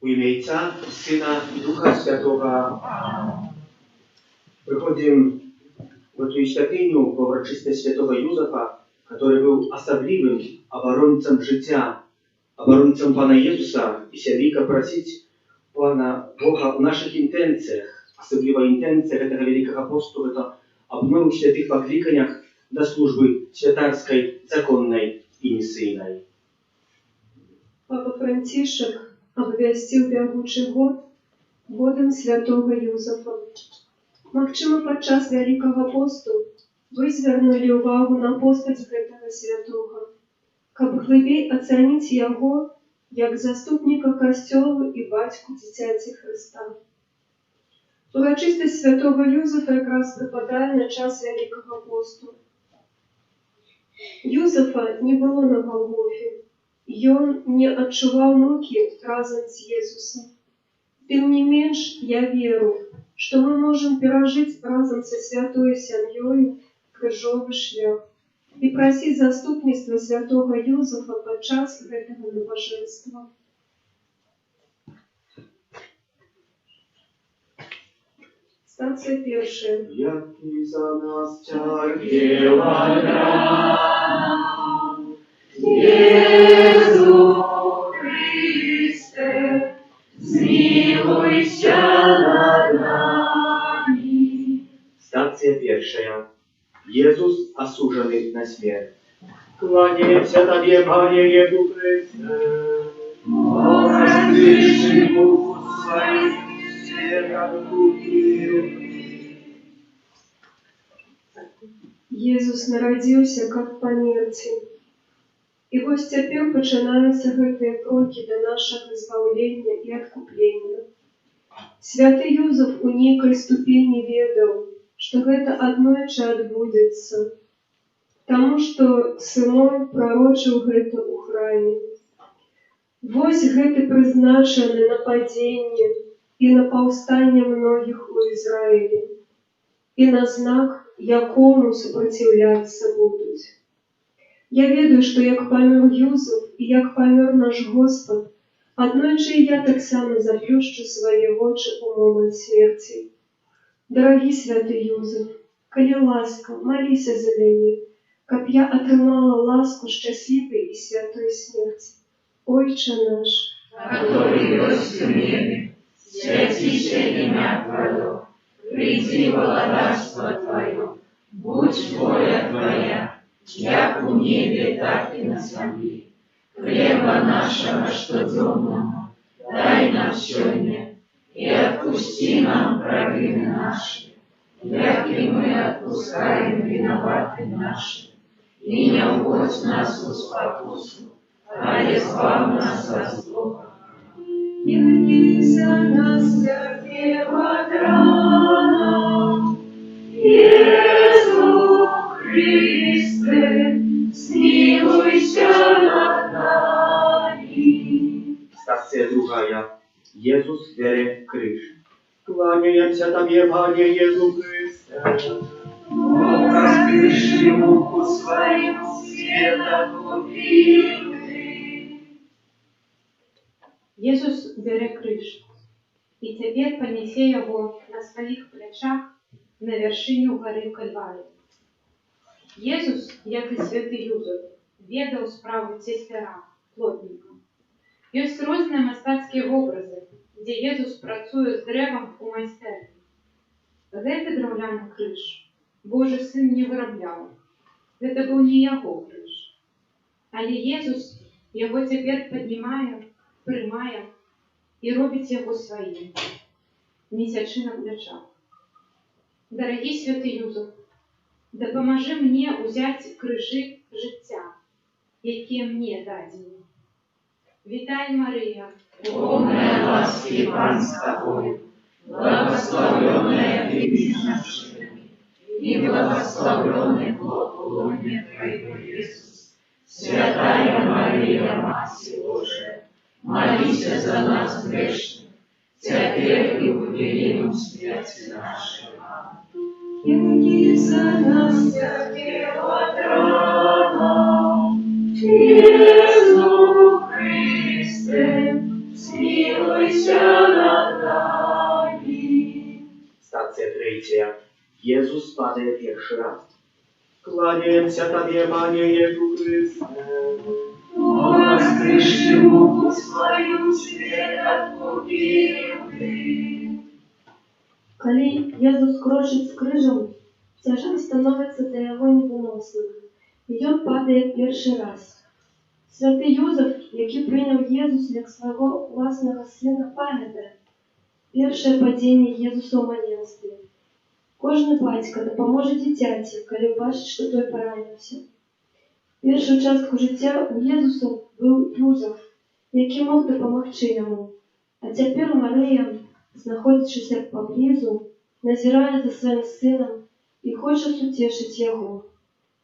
Во имя Отца, Сына и Духа Святого. Приходим в эту святыню по урочистости святого Юзефа, который был особливым оборонцем життя, оборонцем Пана Єсуса, і сявіка просить Пана Бога в наших інтенціях. Особлива інтенція этого великого апостола – это обнову святых покликаниях до службы святарской, законной и миссийной. Папа Францішек обвясціў бягучы год годам святого Юзефа. Магчыма, падчас Вялікага посту вы звярнулі ўвагу на постаць гэтага святога, каб глыбей ацаніць яго як заступніка касцёлу і бацьку дзіцяці Хрыста. Урачыстасць святого Юзефа якраз прыпадае на час Вялікага посту. Юзефа не было на Галгофе. Ён не адчуваў мукі разам з Езусам. Тым не менш, я веру, што мы можам перажыць разам са святой сям'ёю крыжовы шлях і прасіць заступніцтва святога Юзефа падчас гэтага набажэнства. Станцыя першая. Які за нас цярпела рана, Єзу Христе, змилуйся над нами. Станция первая. Иисус осужденный на смерть. Кланяемся Тебе, Пане Иисус Христе. Простишь муку свою, все отпустил. Езус нарадзіўся как памерці. І вось цяпер пачынаюцца гэтыя крокі да нашага збаўлення і адкуплення. Святы Юзеф у нейкай ступені ведаў, што гэта аднойчы адбудзецца, таму што Сымон прарочыў гэта ў храме. Вось гэты прызначаны на падзенне і на паўстанне многіх у Ізраілі, і на знак, якому супраціўляцца будуць. Я ведаю, што як памёр Юзеф і як памёр наш Господ, аднойчы і я таксама заплюшчу свае вочы ў момант смерці. Дарагі святы Юзеф, калі ласка, маліся за мяне, каб я атрымала ласку шчаслівай і святой смерці. Ойче наш, который ёсць у небе, свяціся імя Твоё, прийди владарство Твое, будь воля Твоя, як у небе, так и на земле. Хлеба нашего штодневного дай нам сегодня, и отпусти нам провины наши, як и мы отпускаем виноватым нашим. И не уводь нас в спокусу, а избавь нас от злого. явися нас терпева рана, Иисус Христе, смилуйся над нами. Станция другая. Иисус бере крыж. Кланяемся Тебе, Пане Иисус Христе. Простишь муку свою, света купил ты. Jesús бере крыж, і цяпер панясе яго на сваіх плячах на вяршыню гары Кальварыі. Jesús, як і святы Юзеф, ведаў справу цесляра, плотніка. Ёсць розныя мастацкія вобразы, дзе Jesús працуе з дрэвам у майстэрні. Гэты драўляны крыж Божы сын не вырабляў. Гэта быў не яго крыж. Але Jesús яго цяпер паднімае, прымае і робіць яго сваім, несячы на плячах. Дарагі святы Юзеф, дапамажы мне ўзяць крыжы жыцця, якія мне дадзены. Вітай, Марыя, Полная ласки Пан с тобой, благословенная ты между женщинами, и благословенный плод лона Твоего, Иисус. Святая Мария, Матерь Божия, молись за нас грешных, теперь и в годину смерти нашей. явися нас терпева рана, Иисус Христе, смилуйся Jezus padає pierwszy raz. Кланяемся Тебе, Пане Иисус Христе. Воскреши муку свою, свет откупил Ты. Калі Езус крочыць з крыжам, цяжар становіцца для яго невыносным, і ён падае першы раз. Святы Юзеф, які прыняў Езус як свайго ўласнага сына, памятае першае падзенне Езуса ў маленстве. Кожны бацька дапаможа дзіцяці, калі бачыць, што той параніўся. Першую частку жыцця у Езуса быў Юзеф, які мог дапамагчы яму. А цяпер Марыя, знаходзячыся паблізу, назірае за сваім сынам і хоча суцешыць яго.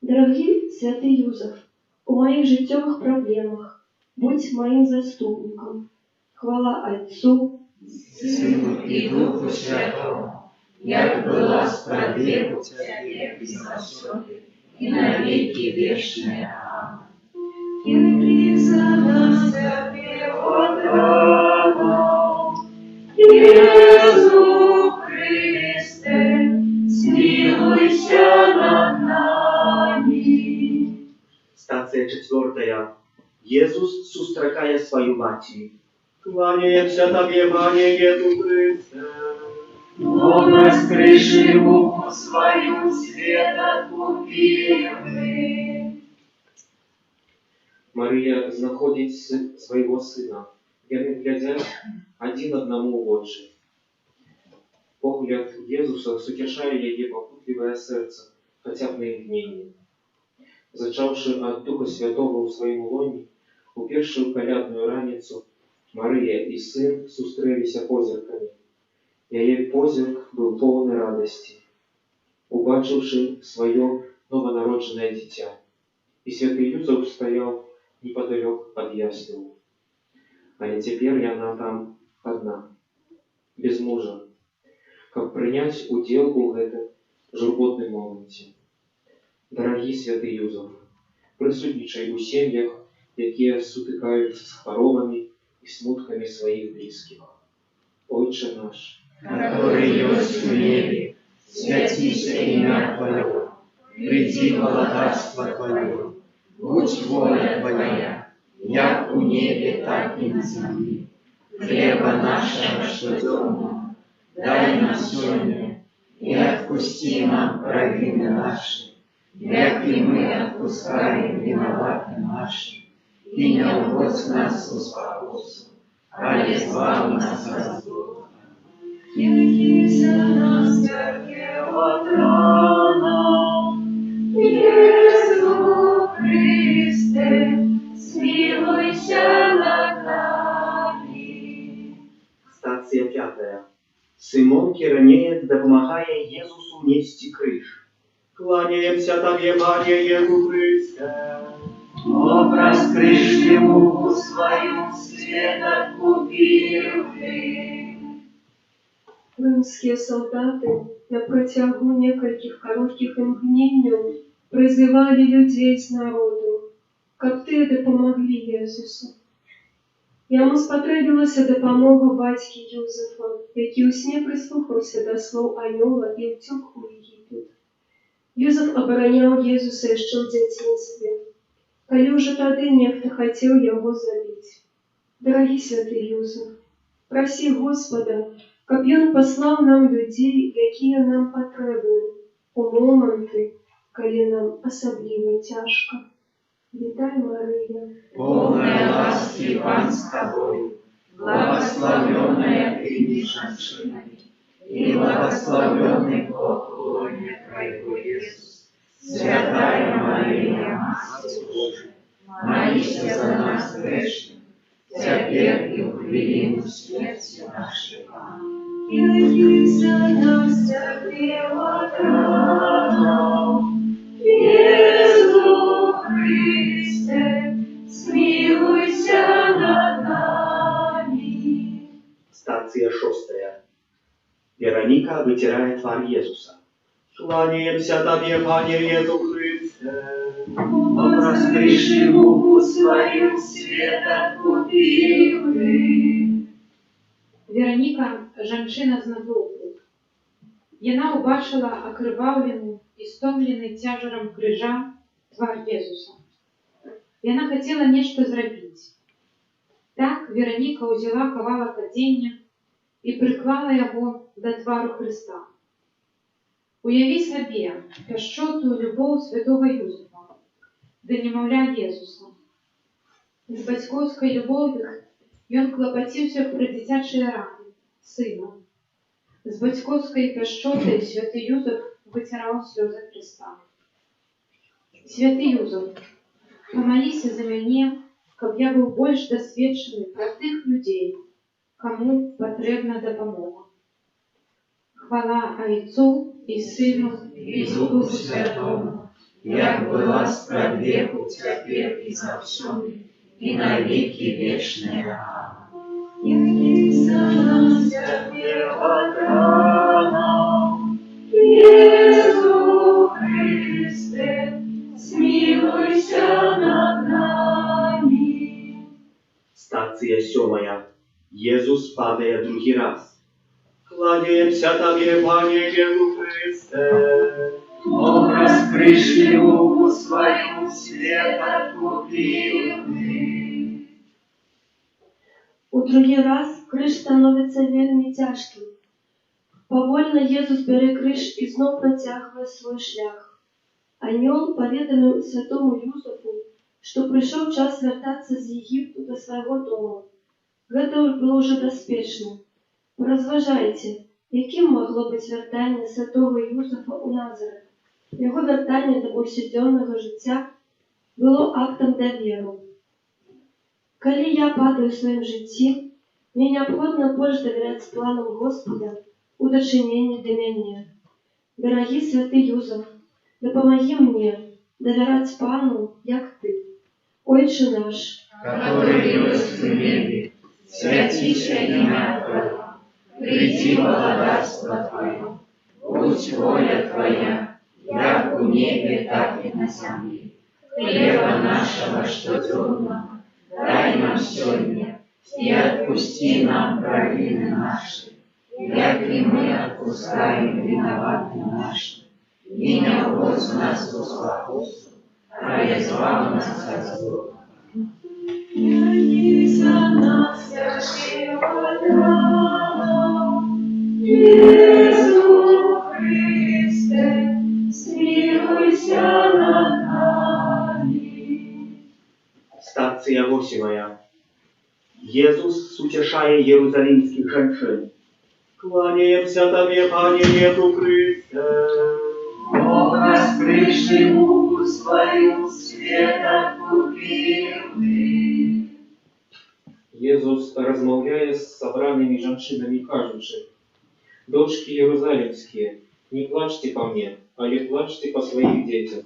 Дарагі святы Юзеф, у маіх жыццёвых праблемах будь маім заступнікам. Хвала Отцу, Сыну и Духу Святому, як была справедлива Тебе и заўсёды, и на веки вечные. Аминь. Євангелії за нас, Иисус Христе, смилуйся над нами. Stacja 4. Jezus сустракае свою маці. Кланяемся Тебе, Пане Иисус Христе. Он раскрыши муку свою, свет откупил Ты. Марія знаходить свайго сына. Яны глядзяць адзін аднаму ў вочы. Погляд Езуса суцяшае яе пакутлівае сэрца, хаця б на імгненне. Зачаўшы ад Духа Святого ў сваім лоні, у першую калядную раніцу Марыя і сын сустрэліся позіркамі. Яе позірк быў поўны радасці, убачыўшы сваё нованароджанае дзіця. І святы Юзеф стаяў непадалёк ад ясляў. Але цяпер яна там адна, без мужа, каб прыняць удзел у гэтым журботным моманце. Дарагі святы Юзеф, прысутнічай у сем'ях, якія сутыкаюцца з хваробамі і смуткамі сваіх блізкіх. Отче наш, который есть в небе, святися имя Твое, приди владарство Твое, будь воля Твоя, як у небе, так и на земле. Хлеба нашего щоденного дай нам сегодня, и отпусти нам провины наши, як и мы отпускаем виноватым нашим, и не уводь нас в спокусу, а избавь нас от зла. Євангелія нас, От рана, Иисус Христе, смилуйся над нами. Stacja 5. Симон Киранеец допомагає Єзусу нести крыж. Кланяемся Тебе, Пане Иисус Христе. О, раскрыши муку свою, свет откупил Ты. Римські солдати на протягу некальких коротких імгненняў призивали людей з народу, каб ти допомогли Єзусу. Яму спатрэбілася дапамога бацькі Юзефа, які ў сне прыслухаўся да слоў анёла і ўцёк у Егіпет. Юзеф абараняў Езуса яшчэ ў дзяцінстве, калі ўжо тады нехта хацеў яго забіць. Дарагі святы Юзеф, прасі Господа, каб ён паслаў нам людзей, якія нам патрэбны у моманты, калі нам асабліва цяжка. Вітай, Марыя, Полная ласки Пан с Тобой, благословенная Ты меж женщинами, и благословенный плод лона Твоего, Иисус. Святая Мария, Матерь Божия, молись за нас грешных, теперь и в хвилину смерти нашей. Аминь. Євангелія нас, От рана, Иисус Христе, смилуйся над нами. Stacja 6. Weronika wycieraje twarz Jezusa. Кланяемся Тебе, Пане Иисус Христе. Он раскрыши муку свою, свет откупил Ты. Вероніка – жанчына з натоўпу. Яна убачила акрываўлены і стомлены цяжарам крыжа твар Езуса. Яна хацела нешта зрабіць. Так Вераніка ўзяла кавалак адзення і прыклала яго да твару Хрыста. Уяві сабе пяшчотую любоў святога Юзефа да немаўля Езуса. З бацькоўскай любов'ю ён клапаціўся пра дзіцячыя раны сына. З бацькоўскай пяшчотай святы Юзеф выціраў слёзы Хрыста. Святы Юзеф, памаліся за мяне, каб я быў больш дасведчаны пра тых людзей, каму патрэбна дапамога. Хвала Айцу і Сыну І Духу Святому, як была спрадвеку, цяпер і заўсёды, і на векі вечныя. Явіся нам святого рана, Єсу Христе, змилуйся над нами. Stacja 7. Jezus padає другий раз. Кланяємся Тобі, Пане Єсу Христе. Образ пришли у свою свет откупил ты. У другі раз крыж становіцца вельмі цяжкім. Павольна Езус бярэ крыж і зноў працягвае свой шлях. Анёл паведаміў святому Юзефу, што прыйшоў час вяртацца з Егіпту да свайго дома. Гэта было ўжо бяспечна. Паразважайце, якім магло быць вяртанне святога Юзефа ў Назарет. Яго вяртанне да паўсядзённага жыцця было актам даверу. Калі я падаю ў сваім жыцці, мне неабходна больш давяряць планам Господа у дачыненні да мяне. Дарагі святы Юзеф, дапамагі мне давяраць Пану, як ты. Ойче наш, Который есть в небе, святися имя Твое, приди благодарство Твое, будь воля Твоя, як у небе, так и на земле. Хлеба нашего штодневного дай нам сегодня, и отпусти нам провины наши, як и мы отпускаем виноватым нашим. И не вводь нас в искушение, а избавь нас от злого. Явися нам святого рана, Єсу Христе, змилуйся над нами. Stacja 8. Jezus ucieszaje jeruzalimskich żeńszyn. Kłaniaемся Tobie, Panie Jezu Chryste. Образ пришли у свою свет откупил ты. Jezus rozmawляє з собранными жанчынамі, кажучы: «Дочки Єрусалимские, не плачьте по мне, але плачьте по своих детях».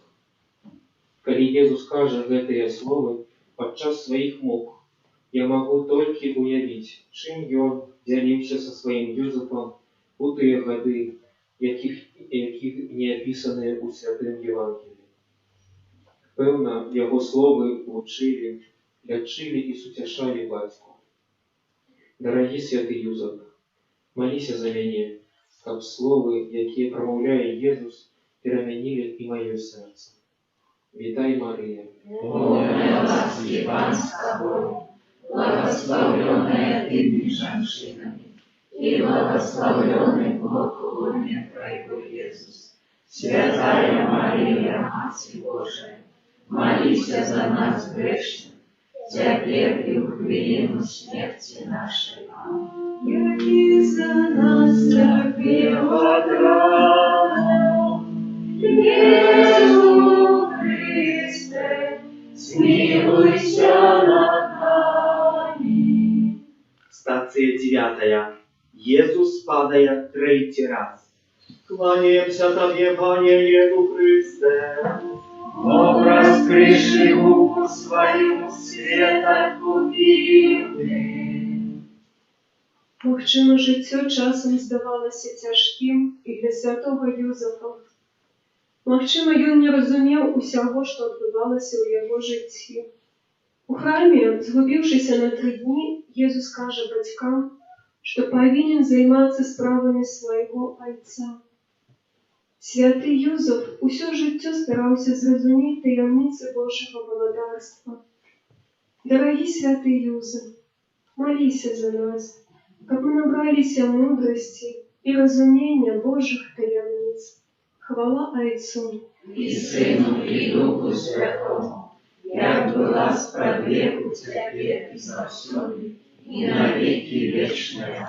Калі Езус кажа гэтыя словы падчас сваіх мук, я магу толькі уявіць, чым ён дзяліўся са сваім Юзефам у тыя гады, якіх не апісаныя ў святым Евангелі. Пэўна, яго словы вучылі, лячылі і суцяшалі бацьку. Дарагі святы Юзеф, маліся за мяне, каб словы, якія прамаўляе Езус, перамянілі і маё сэрца. Вітай, Марія, Полная ласки Пан с тобой, благословенная ты между женщинами, и благословенный плод лона Твоего, Иисус. Святая Мария, Матерь Божия, молись за нас грешных, теперь и в хвилину смерти нашей. Яви за нас святого рана, Иисус Христе, смилуйся над нами. Stacja 9. Jezus padає третій раз. Kłaniaемся Tobie, Panie Jezu Chryste. Образ пришли у свою свет откупил ты. Магчыма, жыццё часам здавалася цяжкім і для святога Юзефа. Магчыма, ён не разумеў усяго, што адбывалася ў яго жыцці. У храме, згубіўшыся на 3 дні, Езус кажа бацькам, што павінен займацца справамі свайго айца. Святы Юзеф усё жыццё стараўся зразумець таямніцы Божага валадарства. Дарагі святы Юзеф, маліся за нас, каб мы набраліся мудрасці і разумення Божых таямніц. Хвала Отцу и Сыну, и Духу Святому, як была спрадвеку, цяпер і заўсёды, і на веки вечные.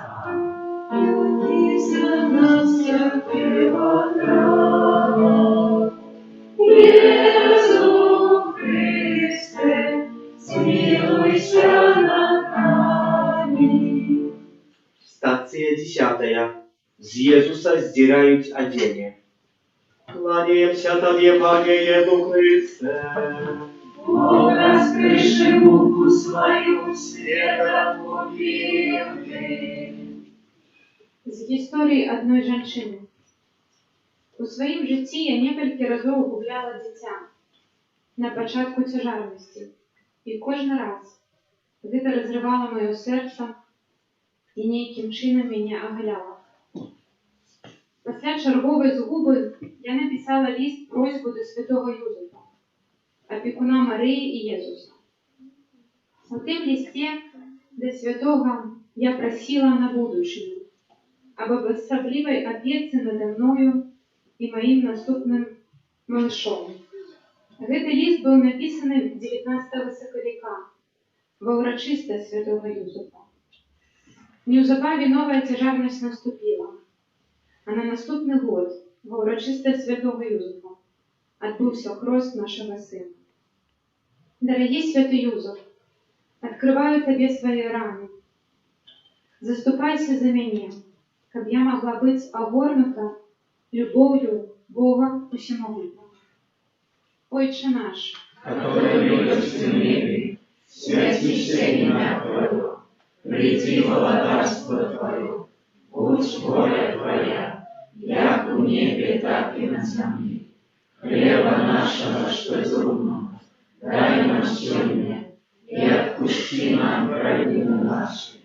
Молися нас, святий Иисус Христе, смилуйся над нами. Стація 10. З Єзуса здирають одіння. Кланяємся Тобі, Пане Єду Христе. Бог раскрыши муку свою, света купил ты. З гісторії одної жанчини. У своїм житті я некалькі разоў губляла дзіця на пачатку цяжарнасці. І кожны раз гэта разрывала маё сэрца і нейкім чынам мяне агаляла. Пасля чарговай згубы я напісала ліст просьбу да святого Юзефа, апекуна Марыі і Езуса. У тым лісце да святога я прасіла на будучыню аб асаблівай апецы нада мною і маім наступным малышом. Гэты ліст быў напісаны 19 сакавіка ва ўрачыстасць святого Юзефа. Неўзабаве новая цяжарнасць наступіла, а на наступны год ва ўрачыстасць святого Юзефа адбыўся хрост нашага сына. Дарагі святы Юзеф, адкрываю табе свае раны. Заступайся за мяне, каб я могла быць агорнута любоўю Бога Усемогутнього. Отче наш, который любишь в небе, святится имя Твое, приди владарство Твое, будь воля Твоя, як у небе, так и на земле. Хлеба нашего, что трудно, дай нам сегодня, и отпусти нам провины наши,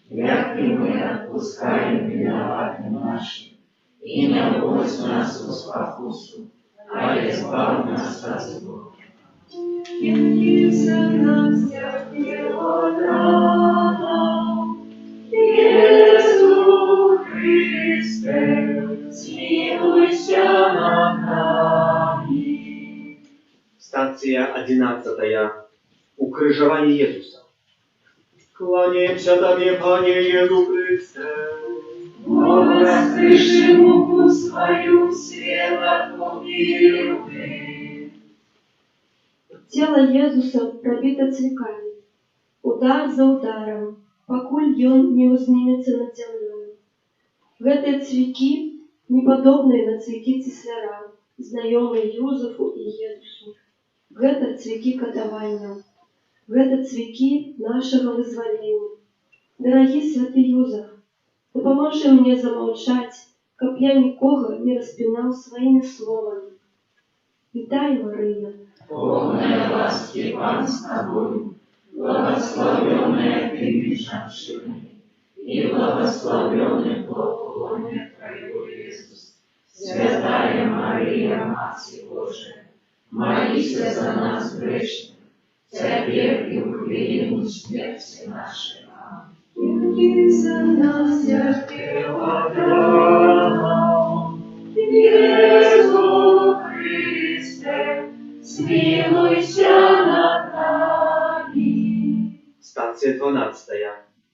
як и мы отпускаем виноватым нашим, и не вводь нас в спокусу, а избавь нас от зла. Явился нас святого рана, Иисус Христе, смилуйся над нами. Стація 11. Укрижування Єзуса. Кланяємся Тобі, Пане Єду Христе. Бог раскрыши муку свою, света купил ты. Тело Езуса пробито цвікамі, удар за ударом, пакуль ён не ўзнімецца над зямлёю. Гэтыя цвікі не падобныя на цвікі цесляра, знаёмыя Юзефу і Езусу. Гэта цвікі катавання. Гэта цвікі нашага вызвалення. Дарагі святы Юзеф, дапаможы мне замаўчаць, каб я нікога не распінаў сваімі словамі. Вітай, Марыя. Полная ласки Пан с тобою, благословенная ты между женщинами, и благословенный плод лона Твоего, Иисус. Святая Мария, Матерь Божия, молись за нас грешных, теперь и в хвилину смерти нашей. Иди за нас, святого рана, Иисус Христе, смилуйся над нами. Стація 12.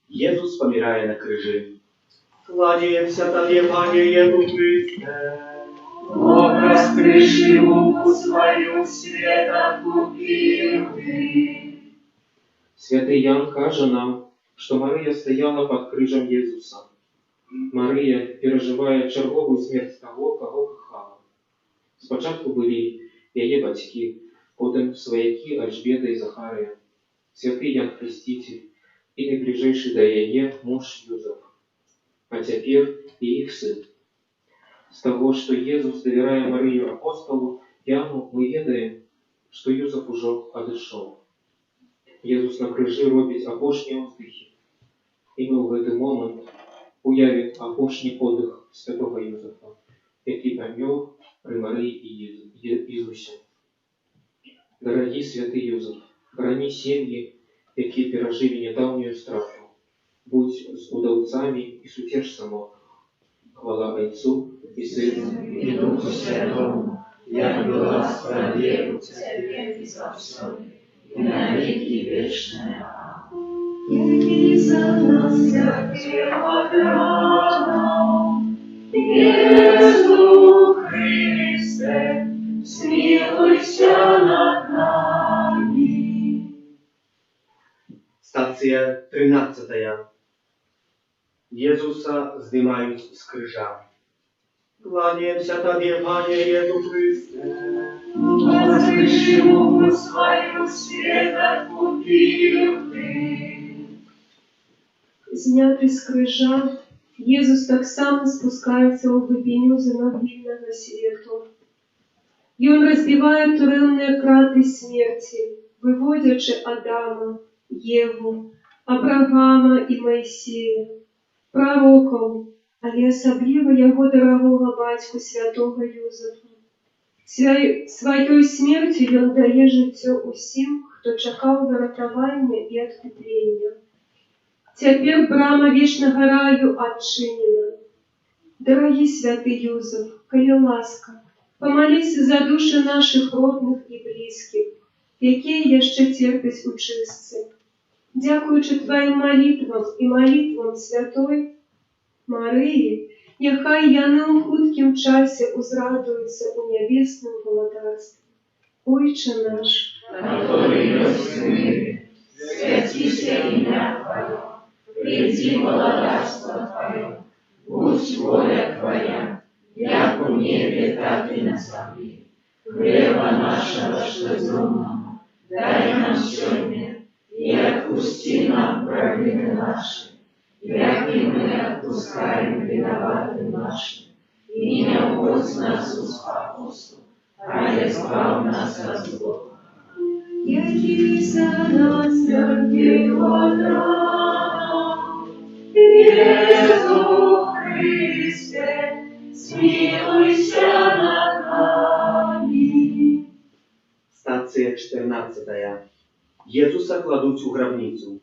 Єзус помирає на крижі. Кланяємся Тобі, Пане Єду Христе. Бог раскрыши муку свою, света купил ты. Святий Ян каже нам, що Марія стояла під крижем Єзуса. Марія переживає чергову смерть того, кого кохала. Спочатку були її батьки, потім свояки Альжбета і Захарія, святий Ян Хреститель і найближчий до її муж Юзеф, а тепер і їх син. З того, що Єзус довіряє Марію апостолу Яну, ми ведаємо, що Юзеф уже одійшов. Єзус на крижі робить апошні уздихи. І ми в цей момент уявимо апошній подих святого Юзефа, який помер при Марии и Иисусе. Дорогі святий Юзеф, храні сім'ї, які пережили недавнюю страту. Будь з удавцями і сутєш самотних. Хвала Отцу і Сину И Духу Святому, як была справедливу Тебе и завсёды, и на веки вечные. Иди за нас, Святого Града, Иисус Христе, смилуйся над нами. Stacja 13. Jezusa zdymając z krzyża. Kłaniemся Tobie, Panie Jezu Chryste. Возвышему свою свет откупил Ты. Знятий з крижа, Єсус так само спускається у глибиню земновільного світу. І Він розбиває тюремні крати смерті, виводячи Адама, Єву, Авраама і Моїсея, пророків, але особливо його дорогого батьку святого Юзефа. Своєю смертю він дає життя усім, хто чекав врятування і відкуплення. Тепер брама вічного раю відчинена. Дорогий святий Юзеф, коли ласка, помолися за душі наших родних і близьких, які ще терпять у чистці. Дякуючи Твоїм молитвам і молитвам Святої Марії, нехай яны у хуткім часі узрадуються у небесному володарстві. Отче наш, который есть в мире, святися имя Твое, приди володарство Твое, будь воля Твоя, як у небе, так и на земле. Хлеба нашего ежедневного дай нам сегодня, и отпусти нам провины наши, як и мы отпускаем виноватым нашим, и не вводь нас в спокусу, а избавь нас от злого. Явися нас, Святого Иисус Христе, смилуйся над нами. Stacja 14. Jezusa kładuć u grabnicu.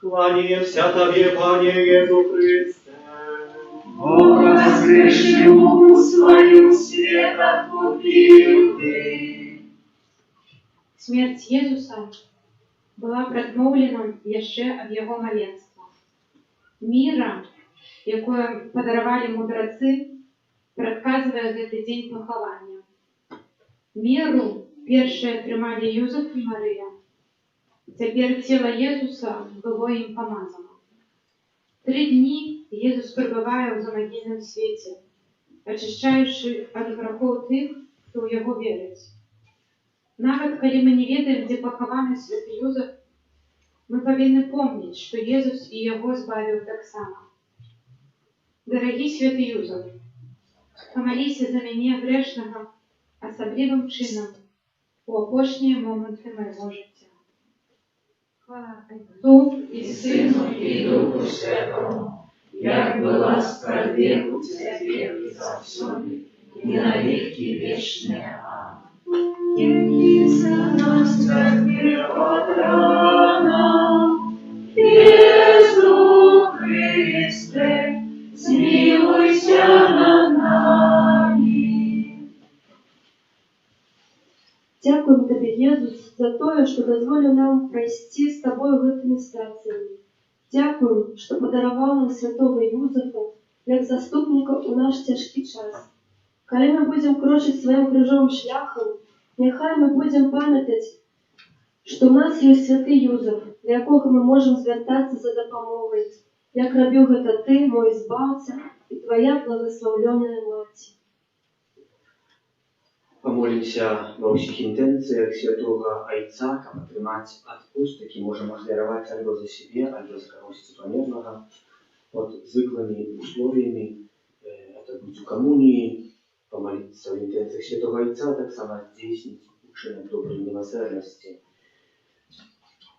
Kłaniemся Tobie, Panie Jezu Chryste. Возвышему свою свет откупил Ты. Смерть Єсуса була прадмоўлена яшчэ ад яго маленства. Міра, якое падаравалі мудрацы, прадказвае гэты дзень пахавання. Меру першыя атрымалі Юзеф і Марыя. Цяпер цела Езуса было ім памазана. 3 дні Езус пребывае ў замагільным свеце, ачышчаючы ад грахоў тых, хто ў яго верыць. Нават калі мы не ведаем, дзе пахаваны святы Юзеф, мы павінны помніць, што Езус і яго збавіў таксама. Дарагі святы Юзеф, памаліся за мяне грэшнага асаблівым чынам у апошнія моманты майго жыцця. Хвала Отцу И Сыну, и Духу Святому, як была справедливу Тебе и завсёды, и на веки вечные. Аминь. за нас, Святого рана, Иисус Христе, смилуйся над нами. Дякуємо Тобі, Єсус, за те, що дозволив нам пройти з Тобою гэтымі стаціямі. Дякуємо, що подарував нам святого Юзефа, як заступника у наш тяжкий час. Коли ми будемо крочити своїм крижовим шляхом, нехай ми будемо пам'ятати, що в нас є святий Юзеф, до якого ми можемо звертатися за допомогою, як робив гэта Ти, мой збавця, і Твоя благословлена Мать. Помолимся во всех интенциях Святого Отца, как отрымать отпусток, и можем охлеровать альбо за себе, альбо за кого-то планерного, под звыклыми условиями, это будет у коммунии, помолиться в интенциях Святого Отца, так само здесь учение доброй милосердности.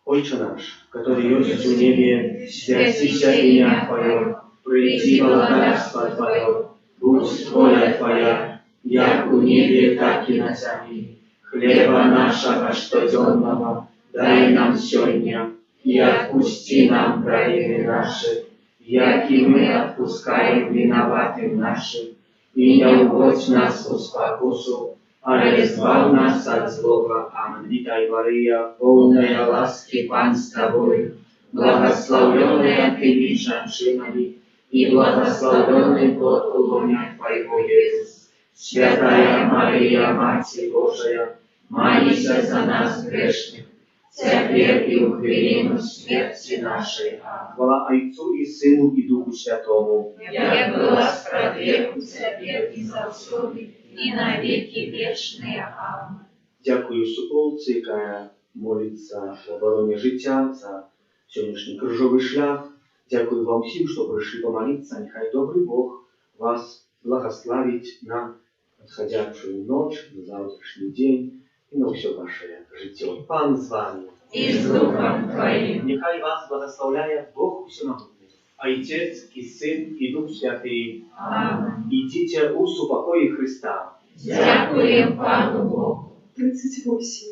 Отче наш, который есть в небе, святися имя Твое, приди володарство Твое, будь воля Твоя, як у у небе, так и на земле. Хлеба нашего штоденного дай нам сегодня, и отпусти нам провины наши, яки мы отпускаем виноватым нашим, и не уводь нас в спокусу, ale zbaw nas od złego. Amen. Witaj Maryja, Полная ласки, Пан с тобой, благословенная ты между женщинами, и благословенный плод лона Твоего, Иисус. Святая Мария, Матерь Божия, молись за нас грешных, теперь и в хвилину смерти нашей. Amen. chwała Ojcu i Synu i Duchu Świętemu. Jak była z wieku, теперь и завсёды, и на веки вечные. Amen. Дякую суполці, яка молиться в обороні життя за сьогоднішній крижовий шлях. Дякую вам всім, що прийшли помолитися. Нехай добрий Бог вас благословить на надходящую ночь, на завтрашний день і на все ваше життя. Пан з вами. И с Духом Твоим. Нехай вас благословляє Бог Всемогутній, Отець і Син і Дух Святий. Amen. Ідіть у супокої Христа. Дякуем Пану Богу. 38.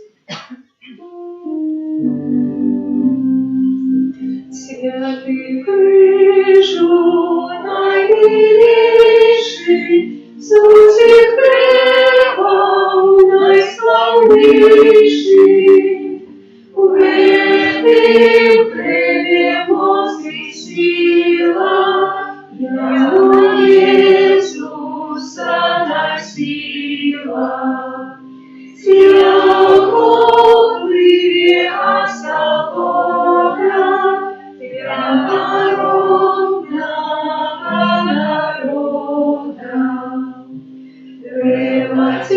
Святый крижу najmilejszy, Cudzy chleba najsławniejszy, w tym chlebie moc i siła, jako Jezusa najsila.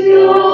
Народа,